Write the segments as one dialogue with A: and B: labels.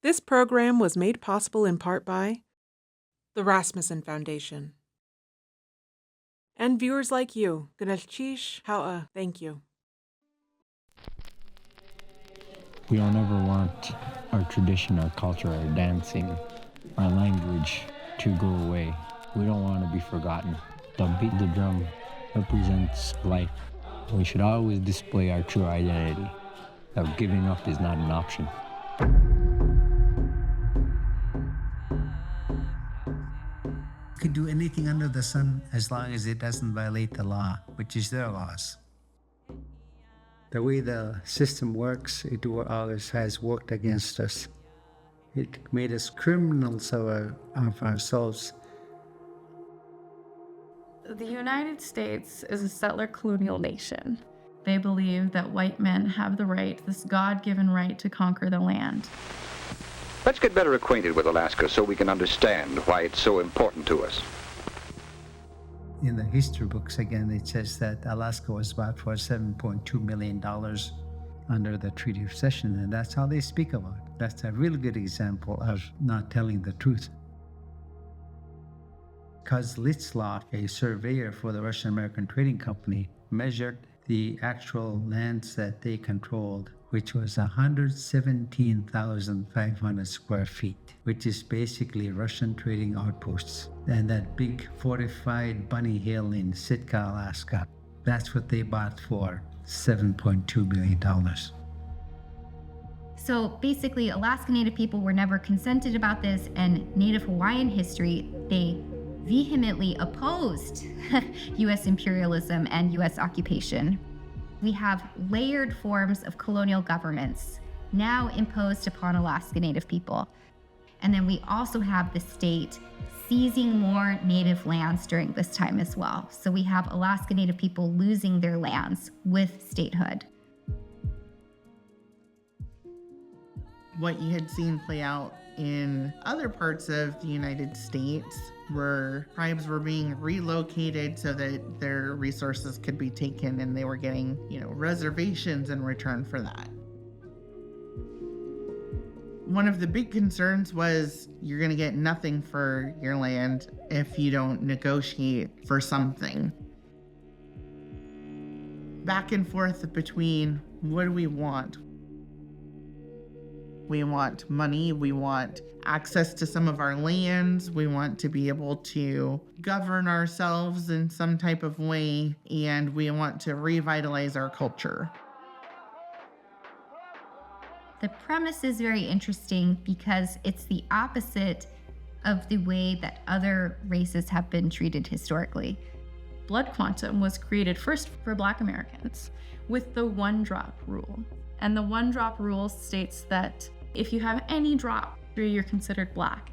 A: This program was made possible in part by the Rasmussen Foundation. And viewers like you, Gnalchish Ha'a, thank you.
B: We don't ever want our tradition, our culture, our dancing, our language to go away. We don't want to be forgotten. The beat the drum represents life. We should always display our true identity. That giving up is not an option.
C: Could do anything under the sun as long as it doesn't violate the law, which is their laws. The way the system works, it always has worked against us. It made us criminals of ourselves.
D: The United States is a settler colonial nation. They believe that white men have the right, this God-given right, to conquer the land.
E: Let's get better acquainted with Alaska so we can understand why it's so important to us.
C: In the history books, again, it says that Alaska was bought for $7.2 million under the Treaty of Cession, and that's how they speak about it. That's a really good example of not telling the truth. Kozlitzlov, a surveyor for the Russian-American Trading Company, measured the actual lands that they controlled, which was 117,500 square feet, which is basically Russian trading outposts. And that big fortified Bunny Hill in Sitka, Alaska, that's what they bought for $7.2 million.
F: So basically, Alaska Native people were never consented about this, and Native Hawaiian history, they vehemently opposed U.S. imperialism and U.S. occupation. We have layered forms of colonial governments now imposed upon Alaska Native people. And then we also have the state seizing more Native lands during this time as well. So we have Alaska Native people losing their lands with statehood.
G: What you had seen play out in other parts of the United States where tribes were being relocated so that their resources could be taken, and they were getting, reservations in return for that. One of the big concerns was you're going to get nothing for your land if you don't negotiate for something. Back and forth between what do we want? We want money, we want access to some of our lands, we want to be able to govern ourselves in some type of way, and we want to revitalize our culture.
F: The premise is very interesting because it's the opposite of the way that other races have been treated historically.
D: Blood quantum was created first for Black Americans with the one-drop rule. And the one-drop rule states that if you have any drop, you're considered Black,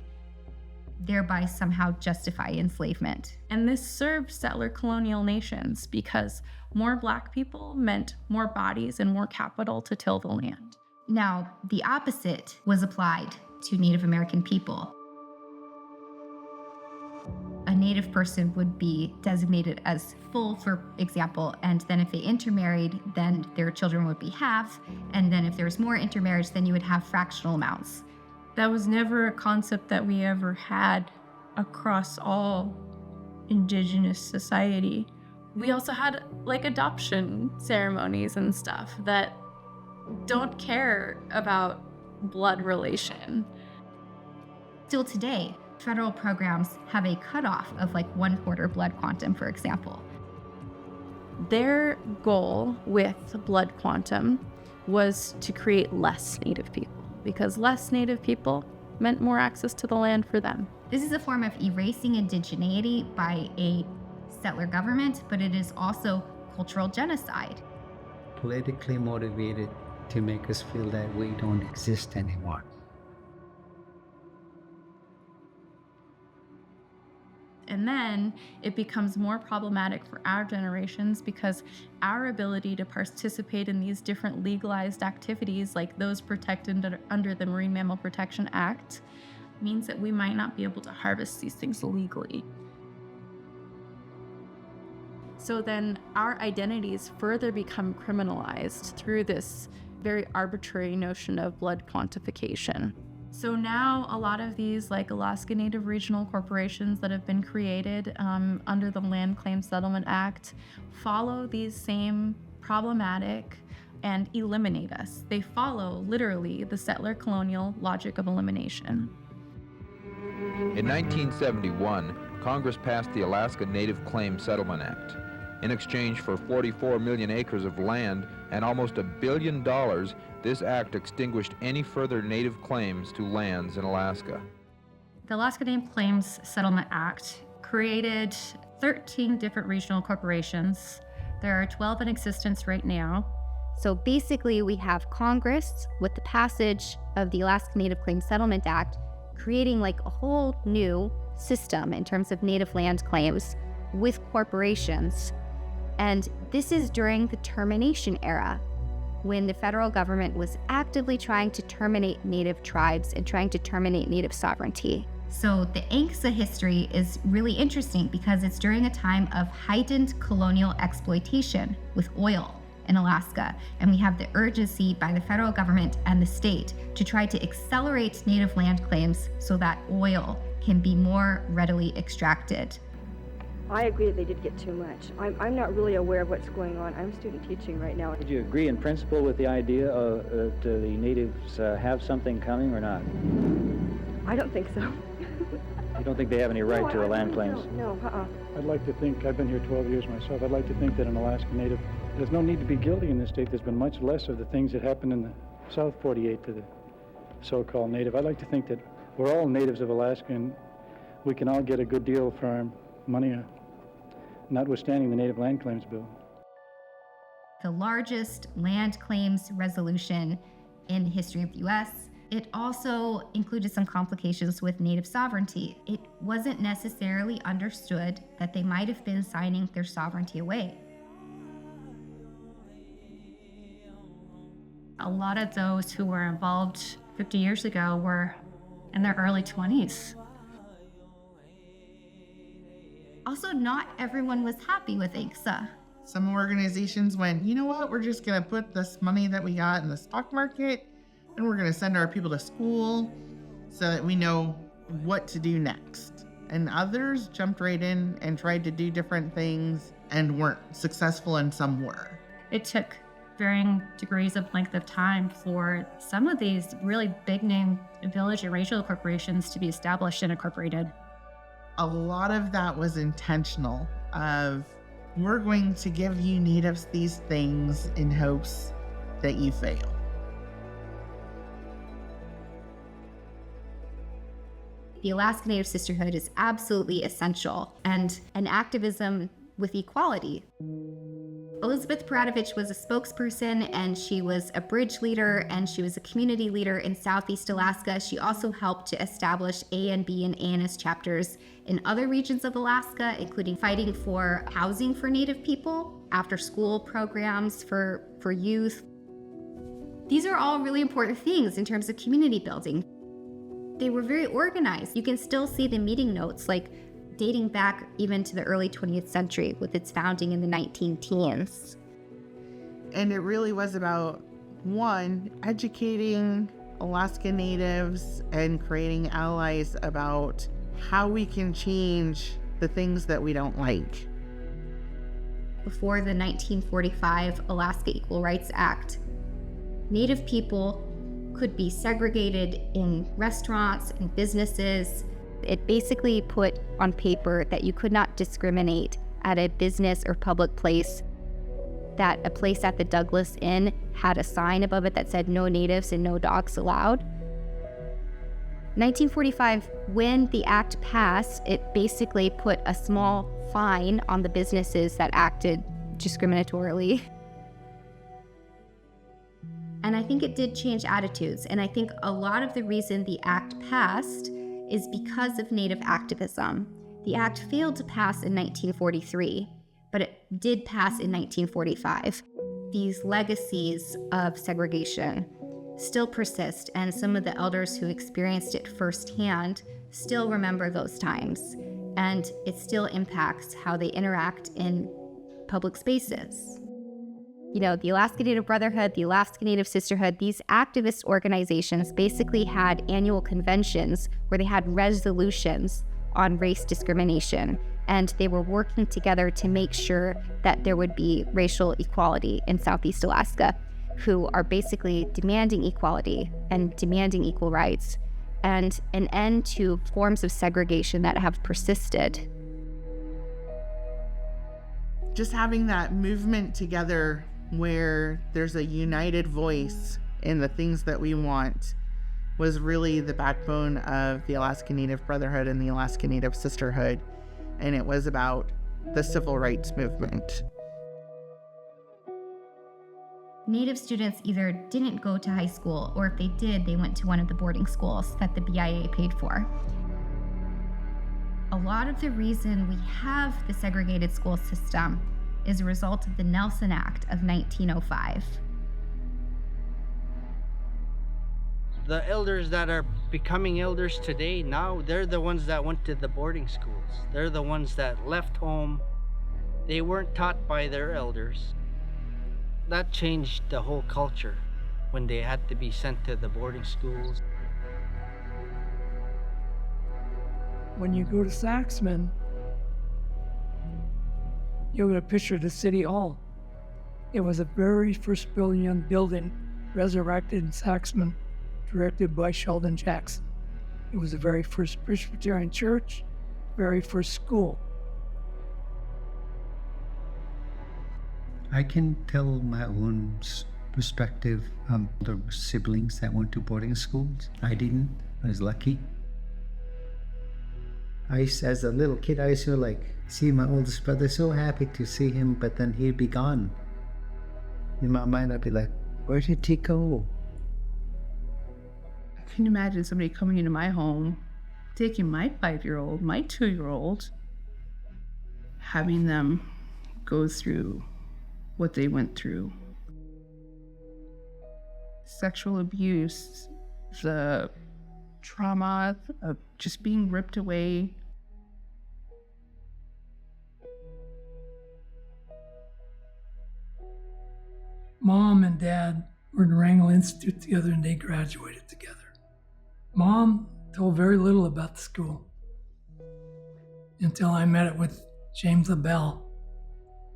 F: thereby somehow justify enslavement.
D: And this served settler colonial nations because more Black people meant more bodies and more capital to till the land.
F: Now, the opposite was applied to Native American people. A Native person would be designated as full, for example, and then if they intermarried, then their children would be half, and then if there was more intermarriage, then you would have fractional amounts.
D: That was never a concept that we ever had across all Indigenous society. We also had adoption ceremonies and stuff that don't care about blood relation.
F: Still today, federal programs have a cutoff of 1/4 blood quantum, for example.
D: Their goal with blood quantum was to create less Native people, because less Native people meant more access to the land for them.
F: This is a form of erasing indigeneity by a settler government, but it is also cultural genocide.
C: Politically motivated to make us feel that we don't exist anymore.
D: And then it becomes more problematic for our generations because our ability to participate in these different legalized activities, like those protected under the Marine Mammal Protection Act, means that we might not be able to harvest these things legally. So then our identities further become criminalized through this very arbitrary notion of blood quantification. So now a lot of these like Alaska Native regional corporations that have been created under the Land Claims Settlement Act follow these same problematic and eliminate us. They follow literally the settler colonial logic of elimination.
H: In 1971, Congress passed the Alaska Native Claims Settlement Act. In exchange for 44 million acres of land and almost $1 billion, this act extinguished any further Native claims to lands in Alaska.
D: The Alaska Native Claims Settlement Act created 13 different regional corporations. There are 12 in existence right now.
F: So basically, we have Congress, with the passage of the Alaska Native Claims Settlement Act, creating like a whole new system in terms of native land claims with corporations. And this is during the termination era, when the federal government was actively trying to terminate Native tribes and trying to terminate Native sovereignty. So the ANCSA history is really interesting because it's during a time of heightened colonial exploitation with oil in Alaska. And we have the urgency by the federal government and the state to try to accelerate Native land claims so that oil can be more readily extracted.
I: I agree that they did get too much. I'm not really aware of what's going on. I'm student teaching right now.
J: Would you agree in principle with the idea that the natives have something coming or not?
I: I don't think so.
J: You don't think they have any right to the land claims?
I: No,
K: I'd like to think, I've been here 12 years myself, I'd like to think that an Alaska Native, there's no need to be guilty in this state. There's been much less of the things that happened in the South 48 to the so-called Native. I'd like to think that we're all natives of Alaska and we can all get a good deal for our money, notwithstanding the Native Land Claims Bill.
F: The largest land claims resolution in the history of the U.S. It also included some complications with Native sovereignty. It wasn't necessarily understood that they might have been signing their sovereignty away.
D: A lot of those who were involved 50 years ago were in their early 20s.
F: Also, not everyone was happy with ANCSA.
G: Some organizations went, you know what, we're just going to put this money that we got in the stock market and we're going to send our people to school so that we know what to do next. And others jumped right in and tried to do different things and weren't successful, and some were.
D: It took varying degrees of length of time for some of these really big name village and regional corporations to be established and incorporated.
G: A lot of that was intentional of, we're going to give you natives these things in hopes that you fail.
F: The Alaska Native Sisterhood is absolutely essential, and an activism with equality. Elizabeth Paradovich was a spokesperson, and she was a bridge leader, and she was a community leader in Southeast Alaska. She also helped to establish A&B and ANS chapters in other regions of Alaska, including fighting for housing for Native people, after-school programs for youth. These are all really important things in terms of community building. They were very organized. You can still see the meeting notes, like dating back even to the early 20th century with its founding in the 19-teens.
G: And it really was about, one, educating Alaska Natives and creating allies about how we can change the things that we don't like.
F: Before the 1945 Alaska Equal Rights Act, Native people could be segregated in restaurants and businesses. It basically put on paper that you could not discriminate at a business or public place, that a place at the Douglas Inn had a sign above it that said no natives and no dogs allowed. 1945, when the act passed, it basically put a small fine on the businesses that acted discriminatorily. And I think it did change attitudes. And I think a lot of the reason the act passed is because of Native activism. The act failed to pass in 1943, but it did pass in 1945. These legacies of segregation still persist, and some of the elders who experienced it firsthand still remember those times, and it still impacts how they interact in public spaces. The Alaska Native Brotherhood, the Alaska Native Sisterhood, these activist organizations basically had annual conventions where they had resolutions on race discrimination. And they were working together to make sure that there would be racial equality in Southeast Alaska, who are basically demanding equality and demanding equal rights and an end to forms of segregation that have persisted.
G: Just having that movement together where there's a united voice in the things that we want was really the backbone of the Alaska Native Brotherhood and the Alaska Native Sisterhood. And it was about the civil rights movement.
F: Native students either didn't go to high school, or if they did, they went to one of the boarding schools that the BIA paid for. A lot of the reason we have the segregated school system is a result of the Nelson Act of 1905.
L: The elders that are becoming elders today now, they're the ones that went to the boarding schools. They're the ones that left home. They weren't taught by their elders. That changed the whole culture when they had to be sent to the boarding schools.
M: When you go to Saxman, you'll get a picture of the City Hall. It was the very first building resurrected in Saxman, directed by Sheldon Jackson. It was the very first Presbyterian church, very first school.
C: I can tell my own perspective of the siblings that went to boarding schools. I didn't. I was lucky. As a little kid, I used to see my oldest brother, so happy to see him, but then he'd be gone. In my mind, I'd be like, where did he go?
N: I can imagine somebody coming into my home, taking my 5-year-old, my 2-year-old, having them go through what they went through. Sexual abuse, the trauma of just being ripped away.
M: Mom and Dad were in Wrangell Institute together and they graduated together. Mom told very little about the school until I met it with James LaBelle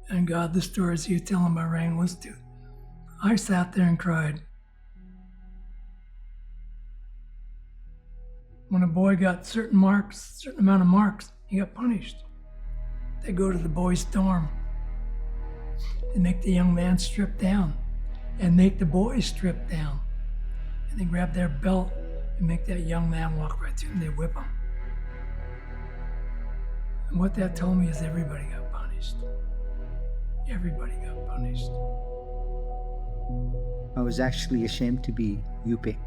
M: and got the stories he was telling about Wrangell Institute. I sat there and cried. When a boy got certain amount of marks, he got punished. They go to the boys' dorm and make the young man strip down and make the boys strip down. And they grab their belt and make that young man walk right through and they whip him. And what that told me is everybody got punished. Everybody got punished.
C: I was actually ashamed to be Yupik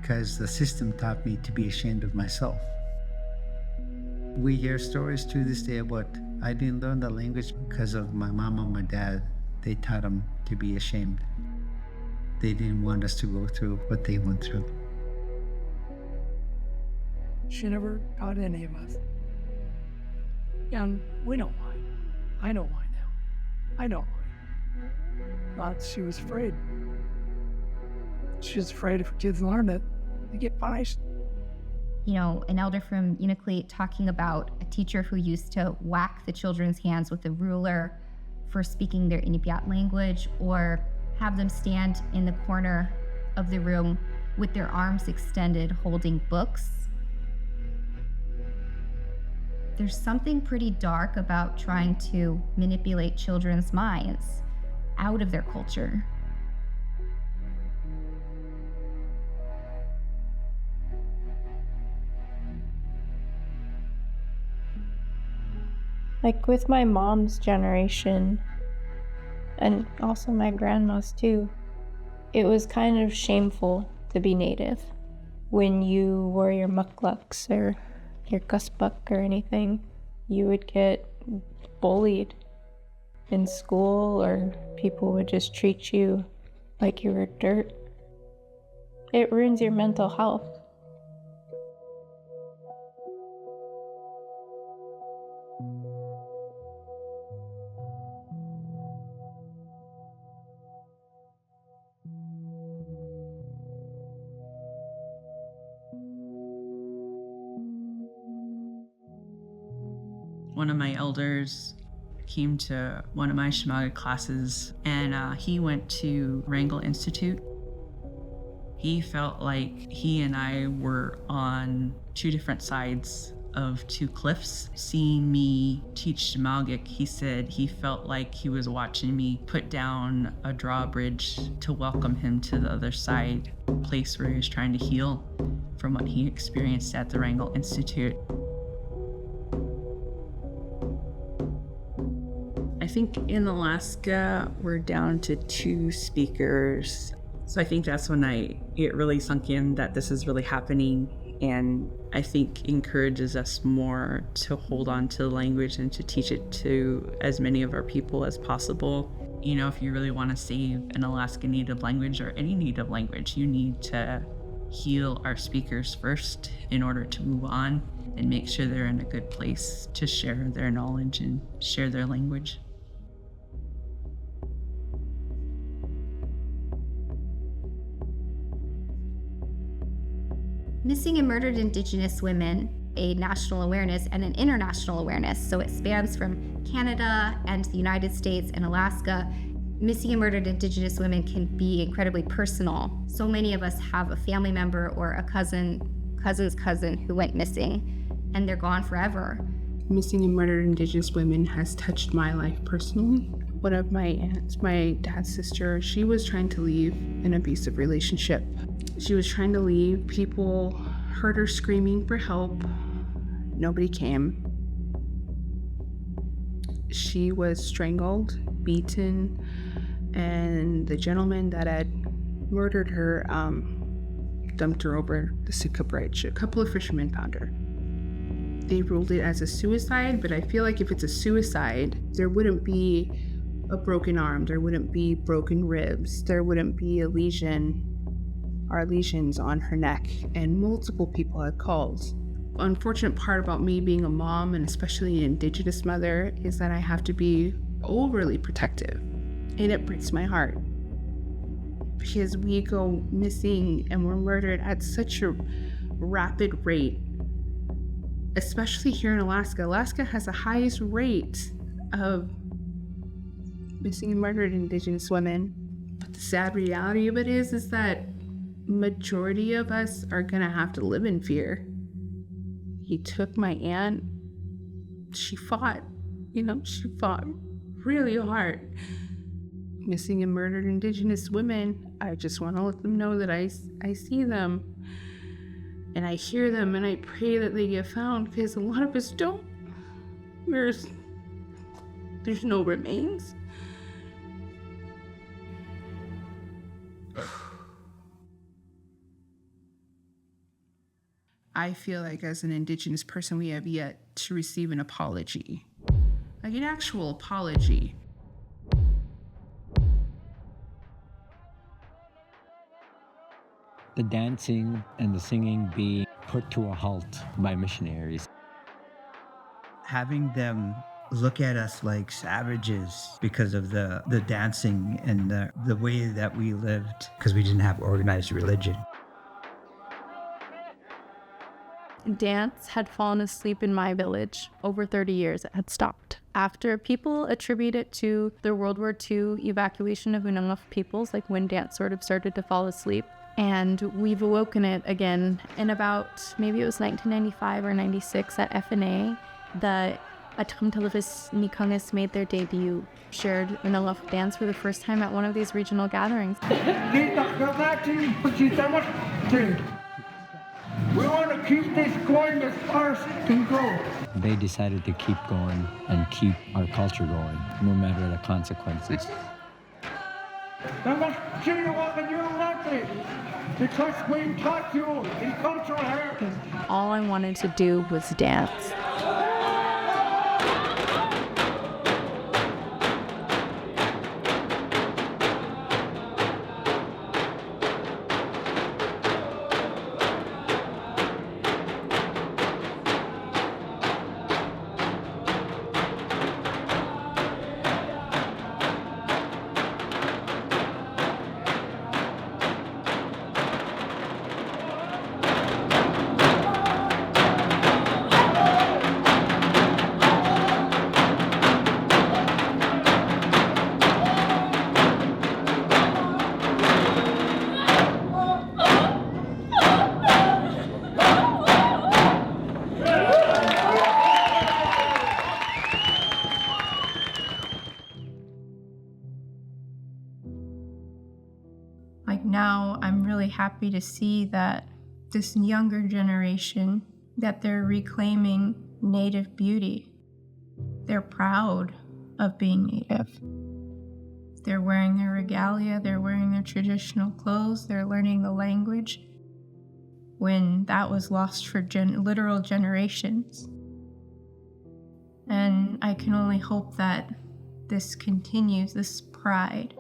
C: because the system taught me to be ashamed of myself. We hear stories to this day about I didn't learn the language because of my mom and my dad. They taught them to be ashamed. They didn't want us to go through what they went through.
M: She never taught any of us. And we know why. I know why now. I know why. Not she was afraid. She was afraid if kids learned it, they get punished.
F: An elder from Unalakleet talking about a teacher who used to whack the children's hands with a ruler for speaking their Inupiat language, or have them stand in the corner of the room with their arms extended holding books. There's something pretty dark about trying to manipulate children's minds out of their culture.
O: Like with my mom's generation, and also my grandma's too, it was kind of shameful to be Native. When you wore your mucklucks or your kuspuk or anything, you would get bullied in school, or people would just treat you like you were dirt. It ruins your mental health.
N: One of my elders came to one of my Chamaga classes, and he went to Wrangell Institute. He felt like he and I were on two different sides of two cliffs. Seeing me teach Chamagic, he said he felt like he was watching me put down a drawbridge to welcome him to the other side, a place where he was trying to heal from what he experienced at the Wrangell Institute. I think in Alaska, we're down to 2 speakers. So I think that's when it really sunk in that this is really happening, and I think encourages us more to hold on to the language and to teach it to as many of our people as possible. You know, if you really want to save an Alaska Native language or any Native language, you need to heal our speakers first in order to move on and make sure they're in a good place to share their knowledge and share their language.
F: Missing and Murdered Indigenous Women, a national awareness and an international awareness. So it spans from Canada and the United States and Alaska. Missing and Murdered Indigenous Women can be incredibly personal. So many of us have a family member or a cousin's cousin who went missing, and they're gone forever.
P: Missing and Murdered Indigenous Women has touched my life personally. One of my aunts, my dad's sister, she was trying to leave an abusive relationship. She was trying to leave. People heard her screaming for help. Nobody came. She was strangled, beaten, and the gentleman that had murdered her dumped her over the Sitka Bridge. A couple of fishermen found her. They ruled it as a suicide, but I feel like if it's a suicide, there wouldn't be a broken arm, there wouldn't be broken ribs, there wouldn't be a lesion or lesions on her neck, and multiple people had called. Unfortunate part about me being a mom, and especially an Indigenous mother, is that I have to be overly protective, and it breaks my heart because we go missing and we're murdered at such a rapid rate, especially here in Alaska. Alaska has the highest rate of missing and murdered Indigenous women. But the sad reality of it is that majority of us are gonna have to live in fear. He took my aunt. She fought, she fought really hard. Missing and murdered Indigenous women, I just want to let them know that I see them and I hear them, and I pray that they get found, because a lot of us don't. There's no remains. I feel like as an Indigenous person, we have yet to receive an apology, like an actual apology.
B: The dancing and the singing being put to a halt by missionaries.
C: Having them look at us like savages because of the dancing and the way that we lived, because we didn't have organized religion.
D: Dance had fallen asleep in my village. Over 30 years, it had stopped. After people attribute it to the World War II evacuation of Unangaf peoples, like when dance sort of started to fall asleep. And we've awoken it again in about, maybe it was 1995 or 96 at FNA. The Atam Televis Nikangas made their debut, shared Unangaf dance for the first time at one of these regional gatherings.
Q: We want to keep this going as far as it can go.
B: They decided to keep going and keep our culture going, no matter the consequences.
Q: Because we taught you in cultural heritage.
D: All I wanted to do was dance. I'm really happy to see that this younger generation, that they're reclaiming Native beauty. They're proud of being Native. They're wearing their regalia, they're wearing their traditional clothes, they're learning the language, when that was lost for literal generations. And I can only hope that this continues, this pride.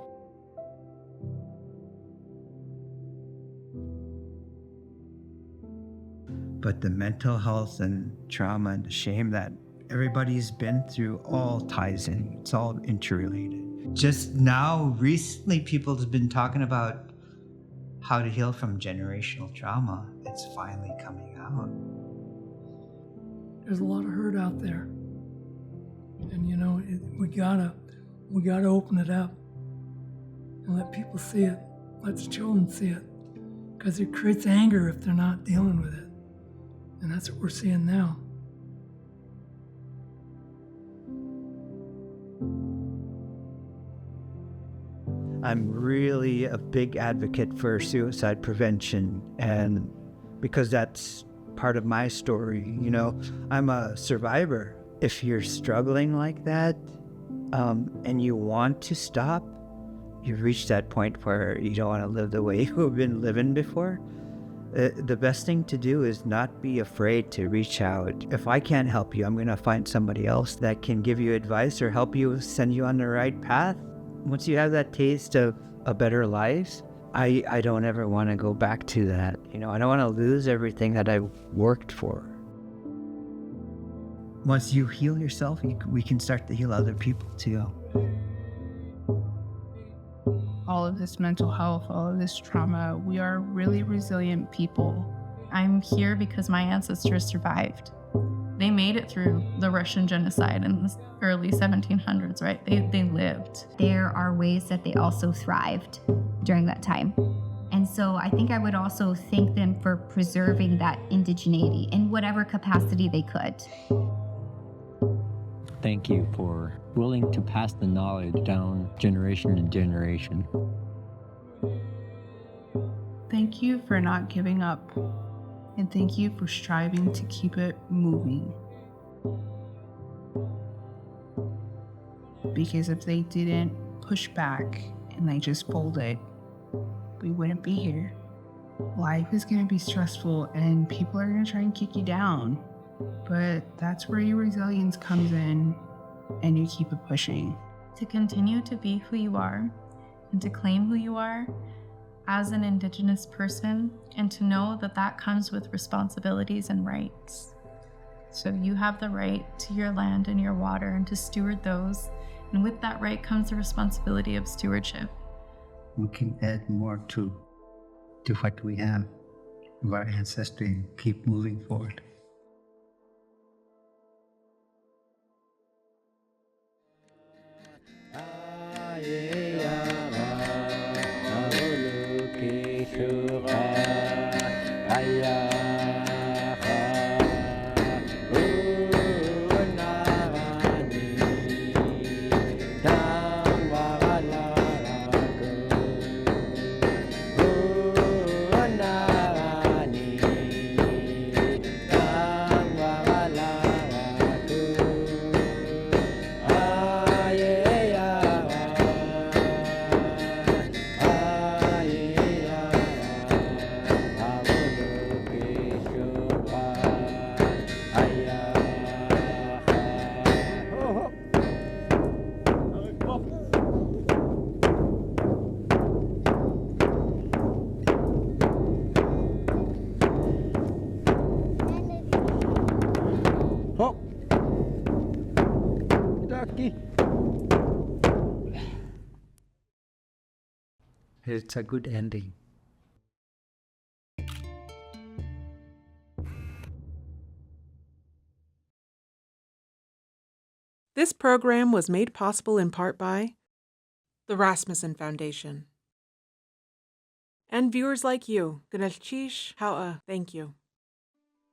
C: But the mental health and trauma and the shame that everybody's been through all ties in. It's all interrelated. Just now, recently, people have been talking about how to heal from generational trauma. It's finally coming out.
M: There's a lot of hurt out there. And you know, we gotta open it up and let people see it. Let the children see it. Because it creates anger if they're not dealing with it. And that's what we're seeing now.
C: I'm really a big advocate for suicide prevention, and because that's part of my story. You know, I'm a survivor. If you're struggling like that, and you want to stop, you've reached that point where you don't want to live the way you've been living before. The best thing to do is not be afraid to reach out. If I can't help you, I'm going to find somebody else that can give you advice or help you, send you on the right path. Once you have that taste of a better life, I don't ever want to go back to that. You know, I don't want to lose everything that I've worked for. Once you heal yourself, we can start to heal other people too.
P: All of this mental health, all of this trauma, we are really resilient people.
D: I'm here because my ancestors survived. They made it through the Russian genocide in the early 1700s, right? They lived.
F: There are ways that they also thrived during that time. And so I think I would also thank them for preserving that indigeneity in whatever capacity they could.
B: Thank you for willing to pass the knowledge down generation to generation.
P: Thank you for not giving up. And thank you for striving to keep it moving. Because if they didn't push back and they just folded, we wouldn't be here. Life is going to be stressful and people are going to try and kick you down. But that's where your resilience comes in and you keep it pushing.
D: To continue to be who you are and to claim who you are as an Indigenous person, and to know that that comes with responsibilities and rights. So you have the right to your land and your water and to steward those. And with that right comes the responsibility of stewardship.
C: We can add more to what we have of our ancestry and keep moving forward. It's a good ending.
A: This program was made possible in part by the Rasmussen Foundation and viewers like you. Thank you.